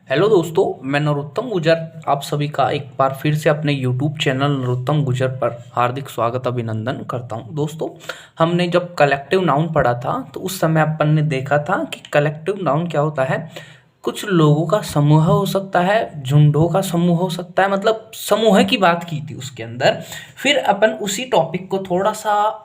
Hello दोस्तों, मैं नरोत्तम गुजर आप सभी का एक बार फिर से अपने यूट्यूब चैनल नरोत्तम गुजर पर हार्दिक स्वागत अभिनंदन करता हूं। दोस्तों, हमने जब कलेक्टिव नाउन पढ़ा था तो उस समय अपन ने देखा था कि कलेक्टिव नाउन क्या होता है। कुछ लोगों का समूह हो सकता है, झुंडों का समूह हो सकता है, मतलब समूह की बात की थी उसके अंदर। फिर अपन उसी टॉपिक को थोड़ा सा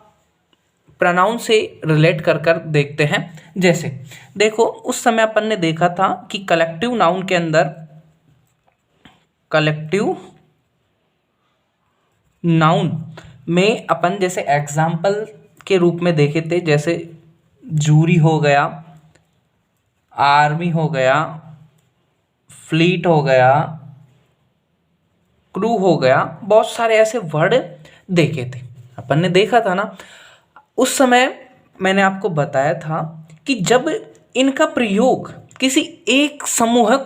प्रोनाउन से रिलेट कर कर देखते हैं। जैसे देखो, उस समय अपन ने देखा था कि कलेक्टिव नाउन के अंदर कलेक्टिव नाउन में अपन जैसे एग्जाम्पल के रूप में देखे थे, जैसे जूरी हो गया, आर्मी हो गया, फ्लीट हो गया, क्रू हो गया, बहुत सारे ऐसे वर्ड देखे थे। अपन ने देखा था ना, उस समय मैंने आपको बताया था कि जब इनका प्रयोग किसी एक समूह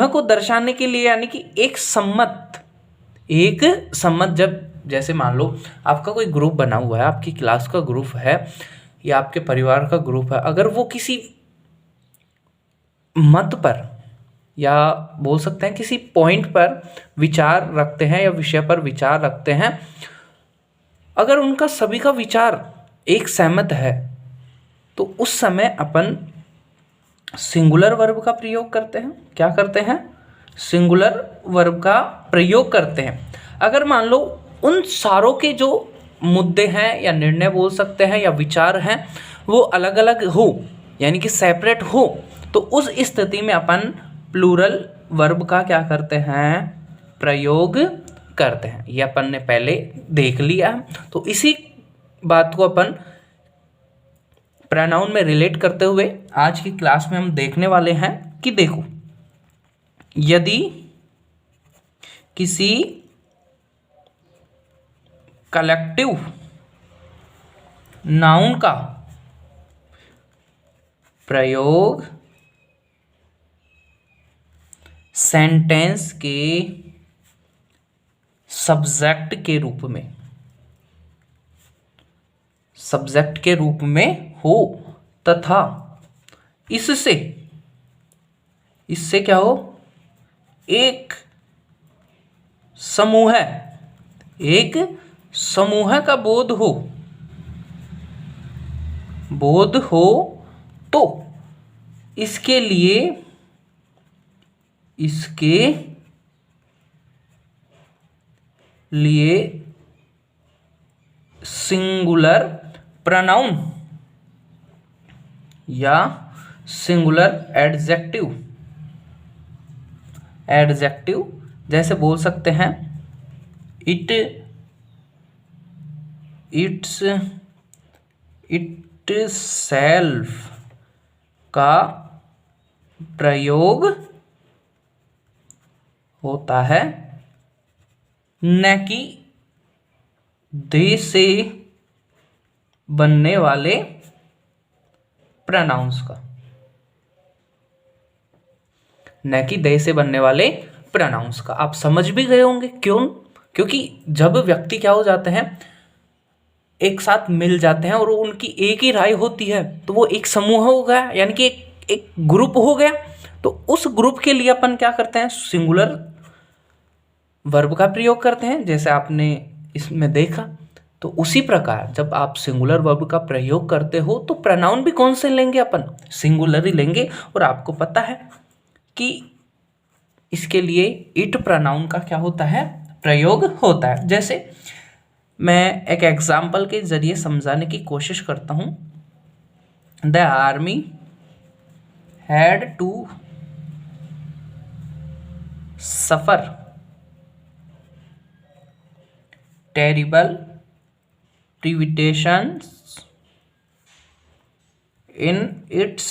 को दर्शाने के लिए, यानी कि एक सम्मत जब, जैसे मान लो आपका कोई ग्रुप बना हुआ है, आपकी क्लास का ग्रुप है या आपके परिवार का ग्रुप है, अगर वो किसी मत पर या बोल सकते हैं किसी पॉइंट पर विचार रखते हैं या विषय पर विचार रखते हैं, अगर उनका सभी का विचार एक सहमत है तो उस समय अपन सिंगुलर वर्ब का प्रयोग करते हैं। क्या करते हैं? सिंगुलर वर्ब का प्रयोग करते हैं। अगर मान लो उन सारों के जो मुद्दे हैं या निर्णय बोल सकते हैं या विचार हैं वो अलग अलग हो, यानी कि सेपरेट हो, तो उस स्थिति में अपन प्लूरल वर्ब का क्या करते हैं? प्रयोग करते हैं। ये अपन ने पहले देख लिया है। तो इसी बात को अपन प्रोनाउन में रिलेट करते हुए आज की क्लास में हम देखने वाले हैं कि देखो, यदि किसी कलेक्टिव नाउन का प्रयोग सेंटेंस के सब्जेक्ट के रूप में हो तथा इससे क्या हो? एक समूह का बोध हो तो इसके लिए सिंगुलर प्रोनाउन या सिंगुलर एडजेक्टिव जैसे बोल सकते हैं इट सेल्फ का प्रयोग होता है, न कि दे से बनने वाले प्रोनाउंस का। आप समझ भी गए होंगे क्यों? क्योंकि जब व्यक्ति क्या हो जाते हैं, एक साथ मिल जाते हैं और उनकी एक ही राय होती है, तो वो एक समूह हो गया, यानी कि एक ग्रुप हो गया। तो उस ग्रुप के लिए अपन क्या करते हैं? सिंगुलर वर्ब का प्रयोग करते हैं, जैसे आपने इसमें देखा। तो उसी प्रकार जब आप सिंगुलर वर्ब का प्रयोग करते हो तो प्रोनाउन भी कौन से लेंगे? अपन सिंगुलर ही लेंगे। और आपको पता है कि इसके लिए इट प्रोनाउन का क्या होता है? प्रयोग होता है। जैसे मैं एक एग्जाम्पल के जरिए समझाने की कोशिश करता हूं। The army had to suffer terrible privations in its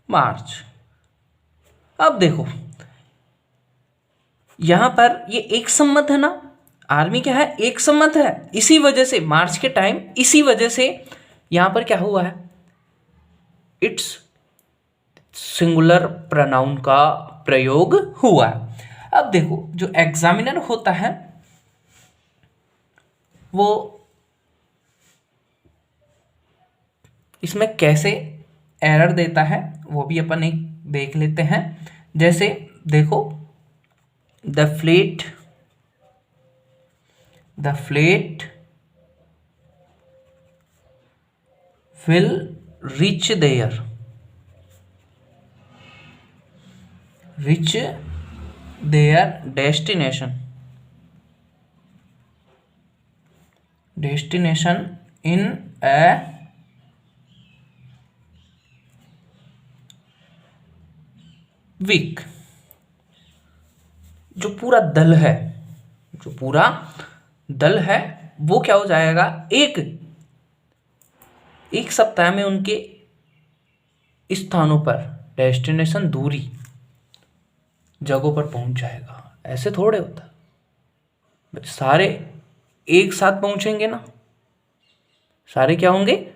march. अब देखो, यहां पर ये एक सम्मत है ना, आर्मी क्या है? एक सम्मत है। इसी वजह से मार्च के टाइम, इसी वजह से यहां पर क्या हुआ है? इट्स सिंगुलर प्रोनाउन का प्रयोग हुआ है। अब देखो, जो एग्जामिनर होता है वो इसमें कैसे एरर देता है वो भी अपन एक देख लेते हैं। जैसे देखो, the fleet will reach their destination in a week। जो पूरा दल है वो क्या हो जाएगा, एक सप्ताह में उनके स्थानों पर, डेस्टिनेशन दूरी जगहों पर पहुंच जाएगा। ऐसे थोड़े होता, सारे एक साथ पहुंचेंगे ना, सारे क्या होंगे,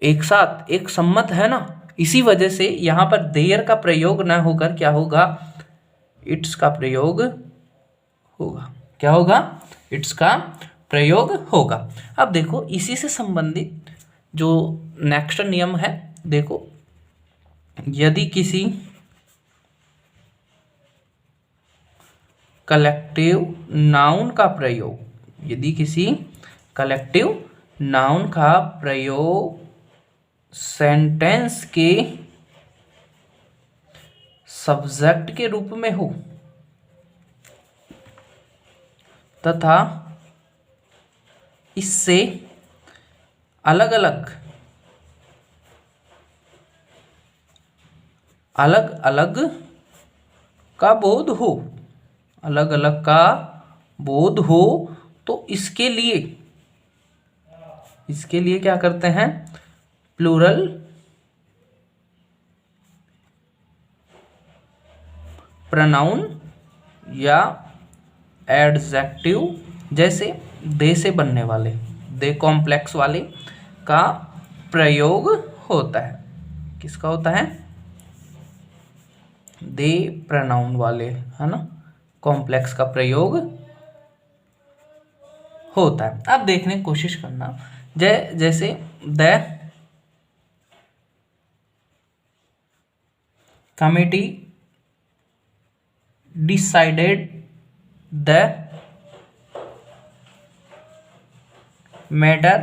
एक साथ, एक सम्मत है ना। इसी वजह से यहां पर देयर का प्रयोग ना होकर क्या होगा, इट्स का प्रयोग होगा। क्या होगा, इट्स का प्रयोग होगा। अब देखो, इसी से संबंधित जो नेक्स्ट नियम है, देखो, यदि किसी कलेक्टिव नाउन का प्रयोग सेंटेंस के सब्जेक्ट के रूप में हो तथा इससे अलग अलग का बोध हो, तो इसके लिए क्या करते हैं, प्लूरल प्रोनाउन या एडजेक्टिव, जैसे दे से बनने वाले, दे कॉम्प्लेक्स वाले का प्रयोग होता है। किसका होता है, दे प्रोनाउन वाले, है ना, कॉम्प्लेक्स का प्रयोग होता है। अब देखने की कोशिश करना, जैसे the committee decided the matter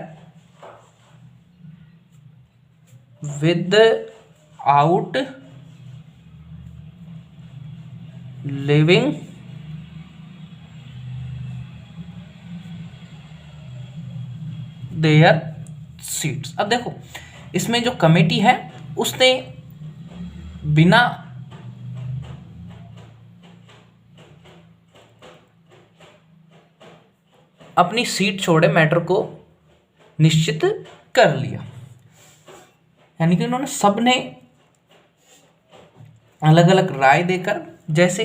without leaving there seats. अब देखो, इसमें जो कमेटी है उसने बिना अपनी सीट छोड़े मैटर को निश्चित कर लिया, यानी कि उन्होंने सबने अलग अलग राय देकर, जैसे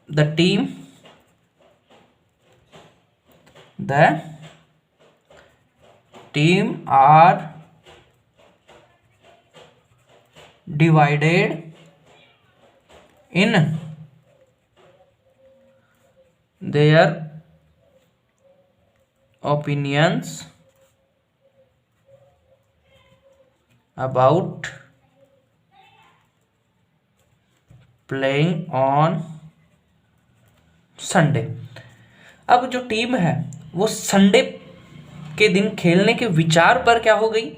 the team are divided in their opinions about playing on Sunday। अब जो टीम है वो संडे के दिन खेलने के विचार पर क्या हो गई,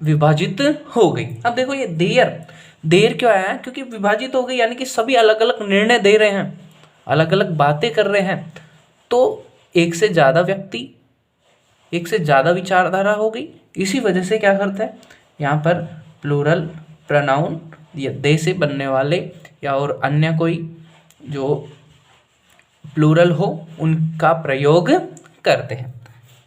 विभाजित हो गई। अब देखो, ये देर क्यों आया है, क्योंकि विभाजित हो गई, यानी कि सभी अलग अलग निर्णय दे रहे हैं, अलग अलग बातें कर रहे हैं, तो एक से ज़्यादा विचारधारा हो गई। इसी वजह से क्या करते हैं, यहाँ पर प्लूरल प्रोनाउन या दे से बनने वाले या और अन्य कोई जो प्लूरल हो उनका प्रयोग करते हैं।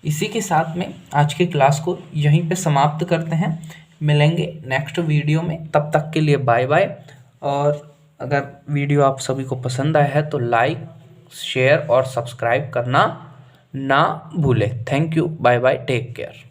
इसी के साथ में आज की क्लास को यहीं पे समाप्त करते हैं। मिलेंगे नेक्स्ट वीडियो में, तब तक के लिए बाय बाय। और अगर वीडियो आप सभी को पसंद आया है तो लाइक, शेयर और सब्सक्राइब करना ना भूलें। Thank you, bye bye, take care.